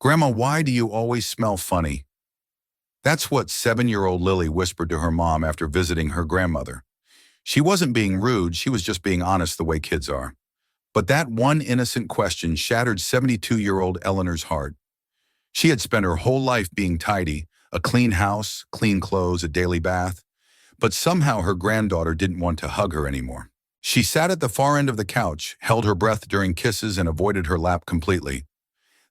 Grandma, why do you always smell funny? That's what 7-year-old Lily whispered to her mom after visiting her grandmother. She wasn't being rude, she was just being honest the way kids are. But that one innocent question shattered 72-year-old Eleanor's heart. She had spent her whole life being tidy, a clean house, clean clothes, a daily bath. But somehow her granddaughter didn't want to hug her anymore. She sat at the far end of the couch, held her breath during kisses, and avoided her lap completely.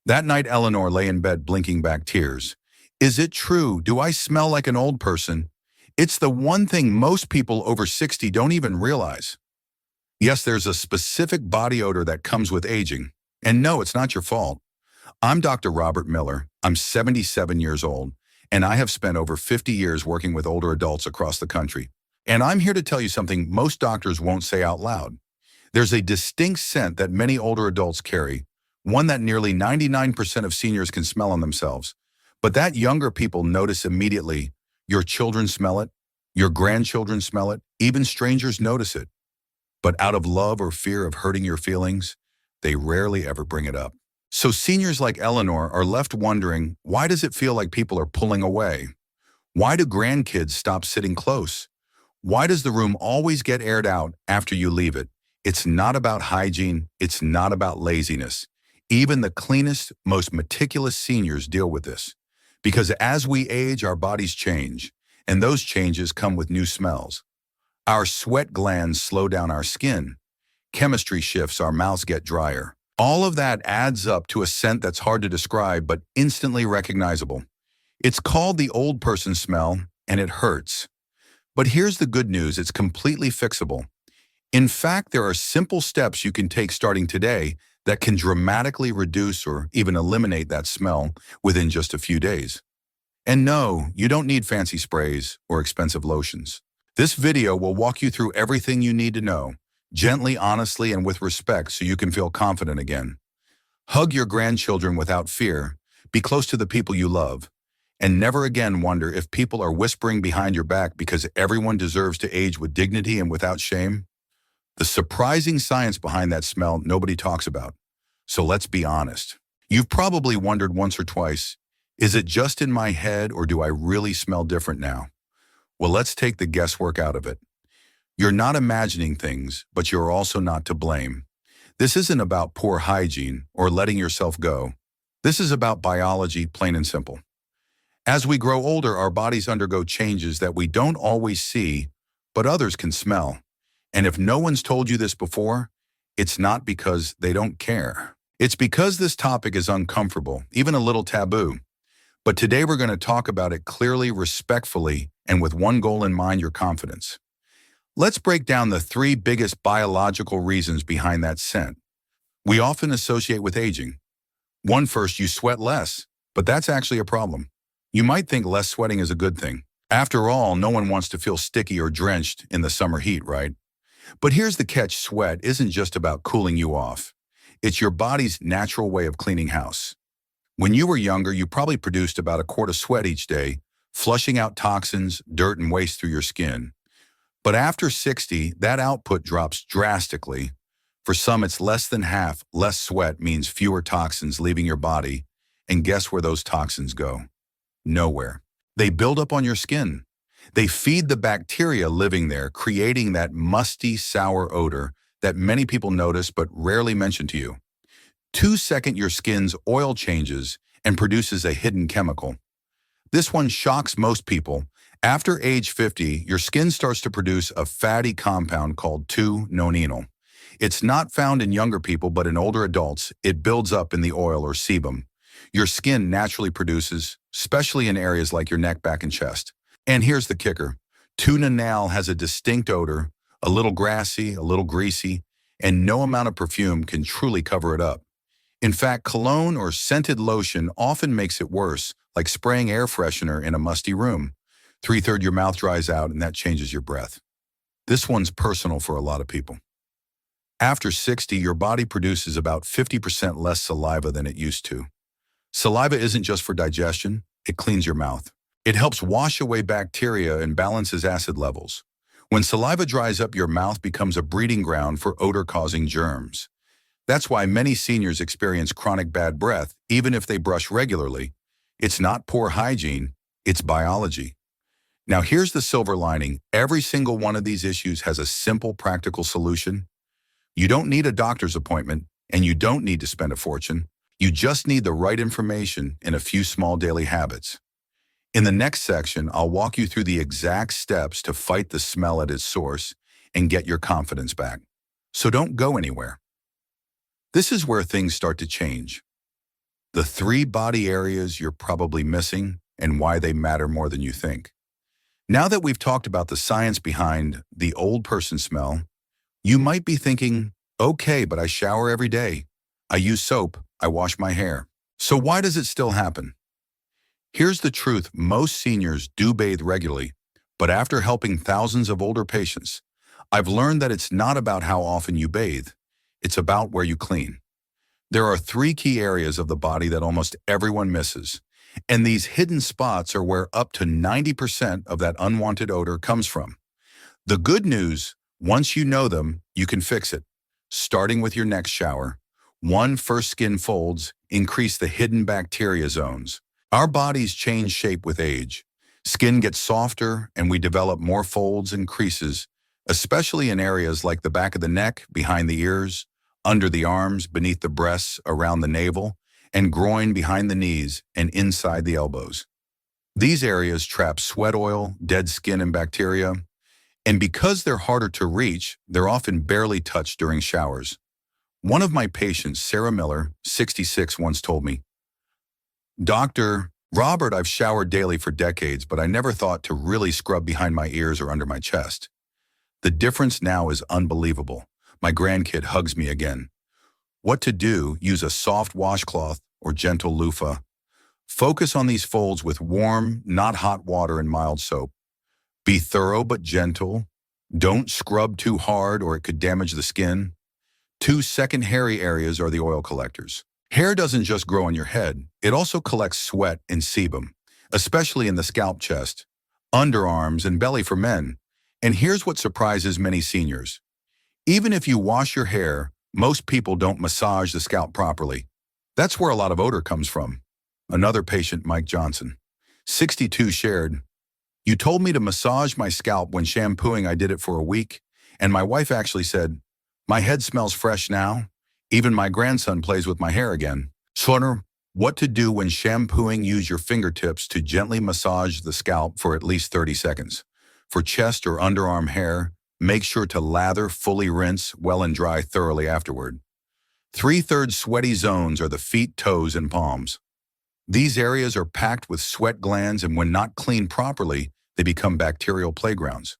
That night, Eleanor lay in bed blinking back tears. Is it true? Do I smell like an old person? It's the one thing most people over 60 don't even realize. Yes, there's a specific body odor that comes with aging. And no, it's not your fault. I'm Dr. Robert Miller. I'm 77 years old, and I have spent over 50 years working with older adults across the country. And I'm here to tell you something most doctors won't say out loud. There's a distinct scent that many older adults carry, one that nearly 99% of seniors can smell on themselves. But that younger people notice immediately. Your children smell it, your grandchildren smell it, even strangers notice it. But out of love or fear of hurting your feelings, they rarely ever bring it up. So seniors like Eleanor are left wondering, why does it feel like people are pulling away? Why do grandkids stop sitting close? Why does the room always get aired out after you leave it? It's not about hygiene, it's not about laziness. Even the cleanest, most meticulous seniors deal with this. Because as we age, our bodies change, and those changes come with new smells. Our sweat glands slow down our skin. Chemistry shifts, our mouths get drier. All of that adds up to a scent that's hard to describe but instantly recognizable. It's called the old person smell, and it hurts. But here's the good news, it's completely fixable. In fact, there are simple steps you can take starting today that can dramatically reduce or even eliminate that smell within just a few days. And no, you don't need fancy sprays or expensive lotions. This video will walk you through everything you need to know, gently, honestly, and with respect so you can feel confident again. Hug your grandchildren without fear, be close to the people you love, and never again wonder if people are whispering behind your back because everyone deserves to age with dignity and without shame. The surprising science behind that smell nobody talks about. So let's be honest. You've probably wondered once or twice, is it just in my head or do I really smell different now? Well, let's take the guesswork out of it. You're not imagining things, but you're also not to blame. This isn't about poor hygiene or letting yourself go. This is about biology, plain and simple. As we grow older, our bodies undergo changes that we don't always see, but others can smell. And if no one's told you this before, it's not because they don't care. It's because this topic is uncomfortable, even a little taboo. But today we're going to talk about it clearly, respectfully, and with one goal in mind, your confidence. Let's break down the 3 biggest biological reasons behind that scent. We often associate with aging. One, first, you sweat less, but that's actually a problem. You might think less sweating is a good thing. After all, no one wants to feel sticky or drenched in the summer heat, right? But here's the catch, sweat isn't just about cooling you off. It's your body's natural way of cleaning house. When you were younger, you probably produced about a quart of sweat each day, flushing out toxins, dirt, and waste through your skin. But after 60, that output drops drastically. For some, it's less than half. Less sweat means fewer toxins leaving your body. And guess where those toxins go? Nowhere. They build up on your skin. They feed the bacteria living there, creating that musty, sour odor that many people notice but rarely mention to you. 2 seconds, your skin's oil changes and produces a hidden chemical. This one shocks most people. After age 50, your skin starts to produce a fatty compound called 2-nonenal. It's not found in younger people, but in older adults, it builds up in the oil or sebum. Your skin naturally produces, especially in areas like your neck, back, and chest. And here's the kicker. 2-nonenal has a distinct odor, a little grassy, a little greasy, and no amount of perfume can truly cover it up. In fact, cologne or scented lotion often makes it worse, like spraying air freshener in a musty room. 3/3 your mouth dries out and that changes your breath. This one's personal for a lot of people. After 60, your body produces about 50% less saliva than it used to. Saliva isn't just for digestion, it cleans your mouth. It helps wash away bacteria and balances acid levels. When saliva dries up, your mouth becomes a breeding ground for odor-causing germs. That's why many seniors experience chronic bad breath, even if they brush regularly. It's not poor hygiene, it's biology. Now here's the silver lining. Every single one of these issues has a simple, practical solution. You don't need a doctor's appointment, and you don't need to spend a fortune. You just need the right information and a few small daily habits. In the next section, I'll walk you through the exact steps to fight the smell at its source and get your confidence back. So don't go anywhere. This is where things start to change. The 3 body areas you're probably missing and why they matter more than you think. Now that we've talked about the science behind the old person smell, you might be thinking, okay, but I shower every day. I use soap. I wash my hair. So why does it still happen? Here's the truth. Most seniors do bathe regularly, but after helping thousands of older patients, I've learned that it's not about how often you bathe. It's about where you clean. There are 3 key areas of the body that almost everyone misses, and these hidden spots are where up to 90% of that unwanted odor comes from. The good news, once you know them, you can fix it. Starting with your next shower, 1, first skin folds, increase the hidden bacteria zones. Our bodies change shape with age. Skin gets softer and we develop more folds and creases, especially in areas like the back of the neck, behind the ears, under the arms, beneath the breasts, around the navel, and groin behind the knees and inside the elbows. These areas trap sweat oil, dead skin, and bacteria, and because they're harder to reach, they're often barely touched during showers. One of my patients, Sarah Miller, 66, once told me, "Dr. Robert, I've showered daily for decades, but I never thought to really scrub behind my ears or under my chest. The difference now is unbelievable. My grandkid hugs me again." What to do? Use a soft washcloth or gentle loofah. Focus on these folds with warm, not hot water and mild soap. Be thorough but gentle. Don't scrub too hard or it could damage the skin. 2 second hairy areas are the oil collectors. Hair doesn't just grow on your head, it also collects sweat and sebum, especially in the scalp, chest, underarms, and belly for men. And here's what surprises many seniors. Even if you wash your hair, most people don't massage the scalp properly. That's where a lot of odor comes from. Another patient, Mike Johnson, 62, shared, "You told me to massage my scalp when shampooing. I did it for a week, and my wife actually said, 'My head smells fresh now. Even my grandson plays with my hair again.'" So, what to do when shampooing? Use your fingertips to gently massage the scalp for at least 30 seconds. For chest or underarm hair, make sure to lather, fully rinse, well and dry thoroughly afterward. 3/3 sweaty zones are the feet, toes, and palms. These areas are packed with sweat glands, and when not cleaned properly, they become bacterial playgrounds.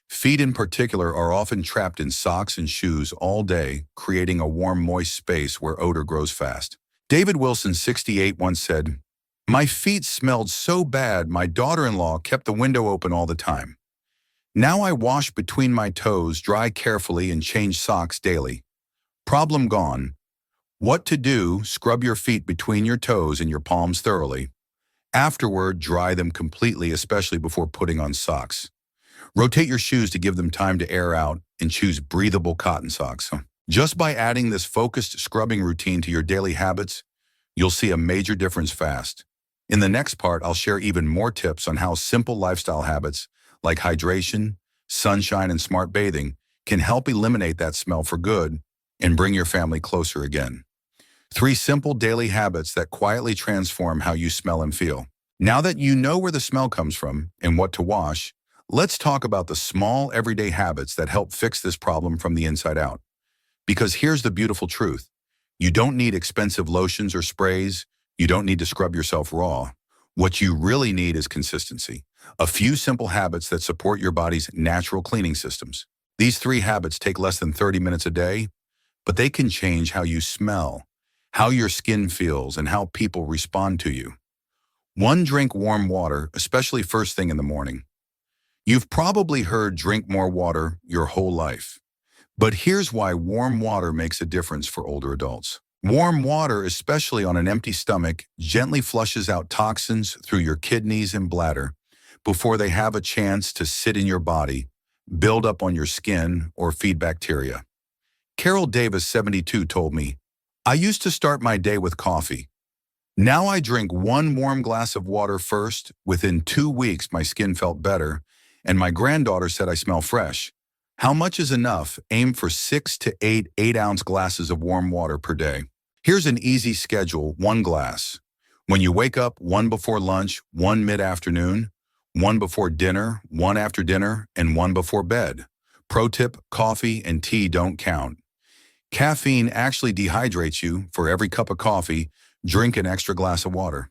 Feet in particular are often trapped in socks and shoes all day, creating a warm, moist space where odor grows fast. David Wilson, 68, once said, "My feet smelled so bad, my daughter-in-law kept the window open all the time. Now I wash between my toes, dry carefully, and change socks daily. Problem gone." What to do? Scrub your feet between your toes and your palms thoroughly. Afterward, dry them completely, especially before putting on socks. Rotate your shoes to give them time to air out and choose breathable cotton socks. Just by adding this focused scrubbing routine to your daily habits, you'll see a major difference fast. In the next part, I'll share even more tips on how simple lifestyle habits like hydration, sunshine, and smart bathing can help eliminate that smell for good and bring your family closer again. 3 simple daily habits that quietly transform how you smell and feel. Now that you know where the smell comes from and what to wash, let's talk about the small everyday habits that help fix this problem from the inside out. Because here's the beautiful truth. You don't need expensive lotions or sprays. You don't need to scrub yourself raw. What you really need is consistency. A few simple habits that support your body's natural cleaning systems. These 3 habits take less than 30 minutes a day, but they can change how you smell, how your skin feels, and how people respond to you. 1, drink warm water, especially first thing in the morning. You've probably heard drink more water your whole life. But here's why warm water makes a difference for older adults. Warm water, especially on an empty stomach, gently flushes out toxins through your kidneys and bladder before they have a chance to sit in your body, build up on your skin, or feed bacteria. Carol Davis, 72, told me, I used to start my day with coffee. Now I drink one warm glass of water first. Within 2 weeks, my skin felt better, and my granddaughter said I smell fresh. How much is enough? Aim for 6 to 8 8-ounce glasses of warm water per day. Here's an easy schedule: 1 glass. When you wake up, 1 before lunch, 1 mid-afternoon, 1 before dinner, 1 after dinner, and 1 before bed. Pro tip: coffee and tea don't count. Caffeine actually dehydrates you. For every cup of coffee, drink an extra glass of water.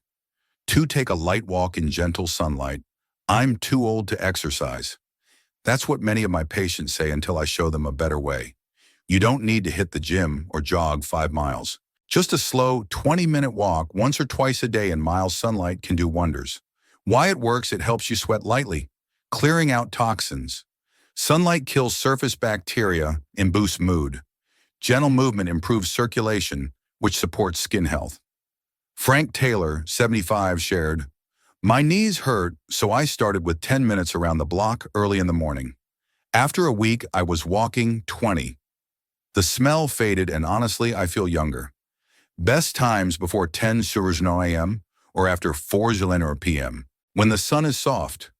2, take a light walk in gentle sunlight. I'm too old to exercise. That's what many of my patients say until I show them a better way. You don't need to hit the gym or jog 5 miles. Just a slow 20-minute walk once or twice a day in mild sunlight can do wonders. Why it works: it helps you sweat lightly, clearing out toxins. Sunlight kills surface bacteria and boosts mood. Gentle movement improves circulation, which supports skin health. Frank Taylor, 75, shared, my knees hurt, so I started with 10 minutes around the block early in the morning. After a week, I was walking 20. The smell faded, and honestly, I feel younger. Best times before 10 a.m. or after 4 p.m. when the sun is soft.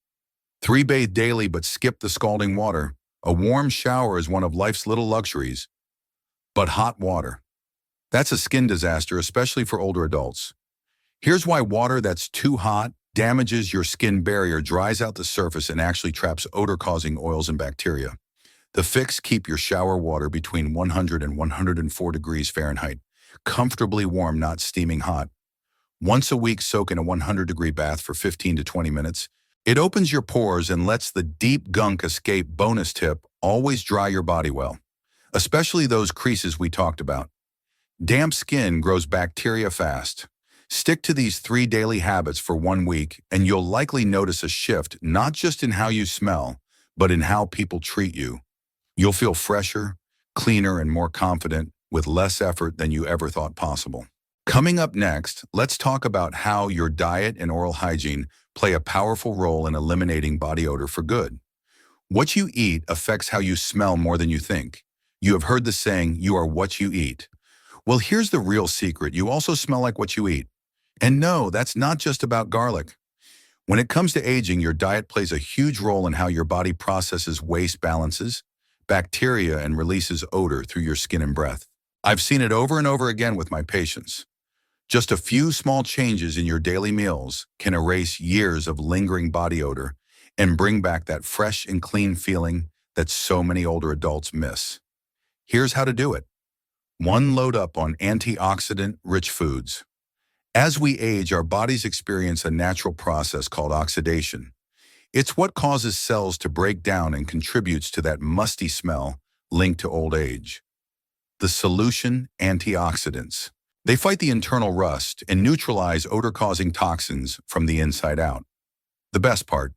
3, bathe daily but skip the scalding water. A warm shower is one of life's little luxuries. But hot water, that's a skin disaster, especially for older adults. Here's why: water that's too hot damages your skin barrier, dries out the surface, and actually traps odor-causing oils and bacteria. The fix: keep your shower water between 100 and 104 degrees Fahrenheit. Comfortably warm, not steaming hot. Once a week, soak in a 100-degree bath for 15 to 20 minutes. It opens your pores and lets the deep gunk escape. Bonus tip: always dry your body well, especially those creases we talked about. Damp skin grows bacteria fast. Stick to these 3 daily habits for 1 week, and you'll likely notice a shift, not just in how you smell, but in how people treat you. You'll feel fresher, cleaner, and more confident with less effort than you ever thought possible. Coming up next, let's talk about how your diet and oral hygiene play a powerful role in eliminating body odor for good. What you eat affects how you smell more than you think. You have heard the saying, you are what you eat. Well, here's the real secret: you also smell like what you eat. And no, that's not just about garlic. When it comes to aging, your diet plays a huge role in how your body processes waste, balances bacteria, and releases odor through your skin and breath. I've seen it over and over again with my patients. Just a few small changes in your daily meals can erase years of lingering body odor and bring back that fresh and clean feeling that so many older adults miss. Here's how to do it. 1, load up on antioxidant-rich foods. As we age, our bodies experience a natural process called oxidation. It's what causes cells to break down and contributes to that musty smell linked to old age. The solution: antioxidants. They fight the internal rust and neutralize odor-causing toxins from the inside out. The best part: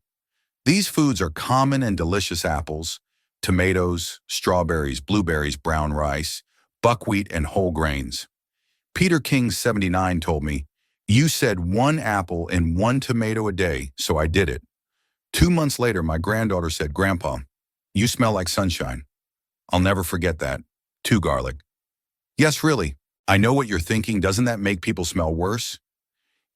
these foods are common and delicious: apples, tomatoes, strawberries, blueberries, brown rice, buckwheat, and whole grains. Peter King, 79, told me, you said 1 apple and 1 tomato a day, so I did it. 2 months later, my granddaughter said, Grandpa, you smell like sunshine. I'll never forget that. 2, garlic. Yes, really. I know what you're thinking. Doesn't that make people smell worse?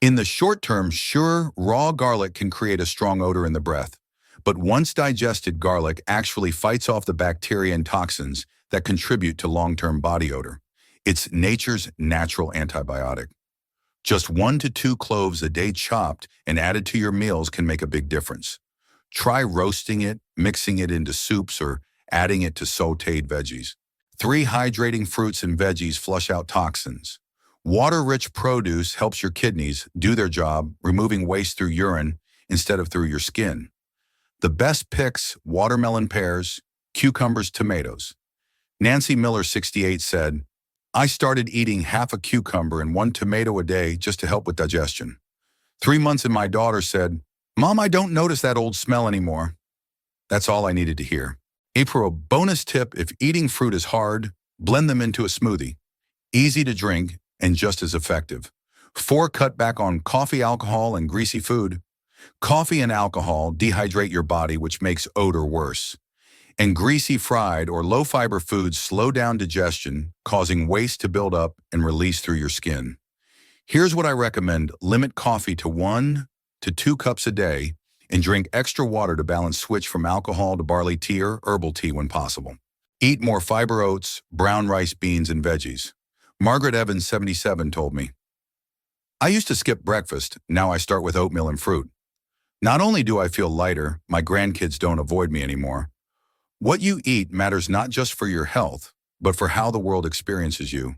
In the short term, sure, raw garlic can create a strong odor in the breath. But once digested, garlic actually fights off the bacteria and toxins that contribute to long-term body odor. It's nature's natural antibiotic. Just 1 to 2 cloves a day chopped and added to your meals can make a big difference. Try roasting it, mixing it into soups, or adding it to sautéed veggies. 3, hydrating fruits and veggies flush out toxins. Water-rich produce helps your kidneys do their job, removing waste through urine instead of through your skin. The best picks: watermelon, pears, cucumbers, tomatoes. Nancy Miller, 68, said, I started eating half a cucumber and 1 tomato a day just to help with digestion. 3 months and my daughter said, Mom, I don't notice that old smell anymore. That's all I needed to hear. April, bonus tip: if eating fruit is hard, blend them into a smoothie. Easy to drink and just as effective. 4, cut back on coffee, alcohol, and greasy food. Coffee and alcohol dehydrate your body, which makes odor worse. And greasy fried or low-fiber foods slow down digestion, causing waste to build up and release through your skin. Here's what I recommend. Limit coffee to 1 to 2 cups a day and drink extra water to balance. Switch from alcohol to barley tea or herbal tea when possible. Eat more fiber oats, brown rice, beans, and veggies. Margaret Evans, 77, told me, I used to skip breakfast. Now I start with oatmeal and fruit. Not only do I feel lighter, my grandkids don't avoid me anymore. What you eat matters not just for your health, but for how the world experiences you.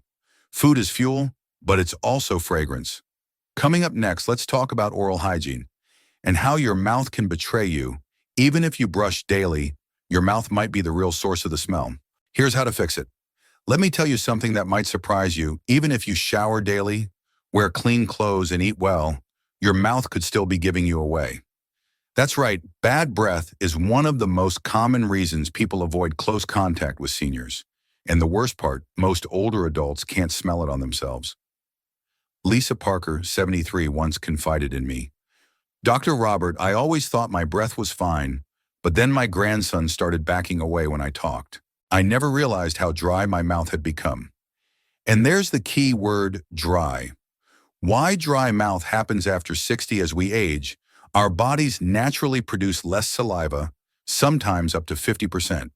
Food is fuel, but it's also fragrance. Coming up next, let's talk about oral hygiene and how your mouth can betray you. Even if you brush daily, your mouth might be the real source of the smell. Here's how to fix it. Let me tell you something that might surprise you. Even if you shower daily, wear clean clothes, and eat well, your mouth could still be giving you away. That's right, bad breath is one of the most common reasons people avoid close contact with seniors. And the worst part, most older adults can't smell it on themselves. Lisa Parker, 73, once confided in me, Dr. Robert, I always thought my breath was fine, but then my grandson started backing away when I talked. I never realized how dry my mouth had become. And there's the key word, dry. Why dry mouth happens after 60 as we age. Our bodies naturally produce less saliva, sometimes up to 50%.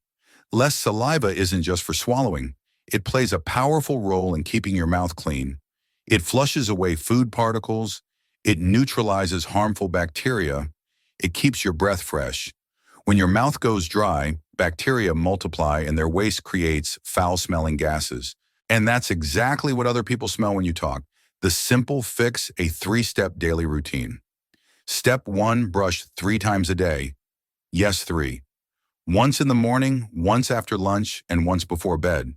Less saliva isn't just for swallowing. It plays a powerful role in keeping your mouth clean. It flushes away food particles. It neutralizes harmful bacteria. It keeps your breath fresh. When your mouth goes dry, bacteria multiply and their waste creates foul-smelling gases. And that's exactly what other people smell when you talk. The simple fix, a 3-step daily routine. Step 1, brush 3 times a day. Yes, 3. Once in the morning, once after lunch, and once before bed.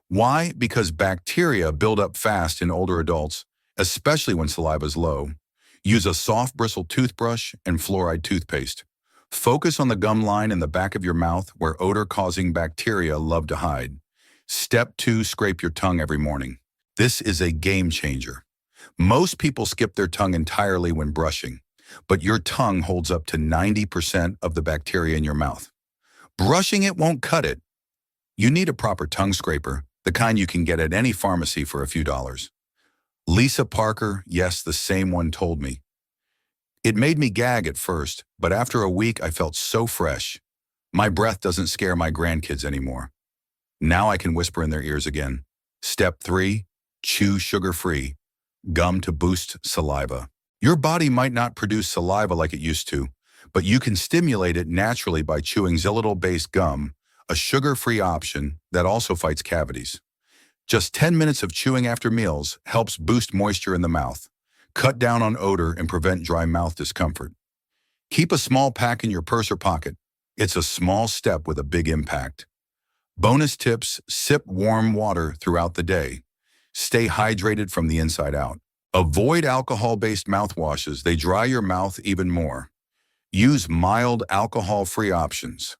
Why? Because bacteria build up fast in older adults, especially when saliva is low. Use a soft bristle toothbrush and fluoride toothpaste. Focus on the gum line in the back of your mouth where odor-causing bacteria love to hide. Step 2, scrape your tongue every morning. This is a game changer. Most people skip their tongue entirely when brushing, but your tongue holds up to 90% of the bacteria in your mouth. Brushing it won't cut it. You need a proper tongue scraper, the kind you can get at any pharmacy for a few dollars. Lisa Parker, yes, the same one, told me. It made me gag at first, but after a week I felt so fresh. My breath doesn't scare my grandkids anymore. Now I can whisper in their ears again. Step 3, chew sugar-free. Gum to boost saliva. Your body might not produce saliva like it used to, but you can stimulate it naturally by chewing xylitol-based gum, a sugar-free option that also fights cavities. Just 10 minutes of chewing after meals helps boost moisture in the mouth, cut down on odor, and prevent dry mouth discomfort. Keep a small pack in your purse or pocket. It's a small step with a big impact. Bonus tips, sip warm water throughout the day. Stay hydrated from the inside out. Avoid alcohol-based mouthwashes. They dry your mouth even more. Use mild alcohol-free options.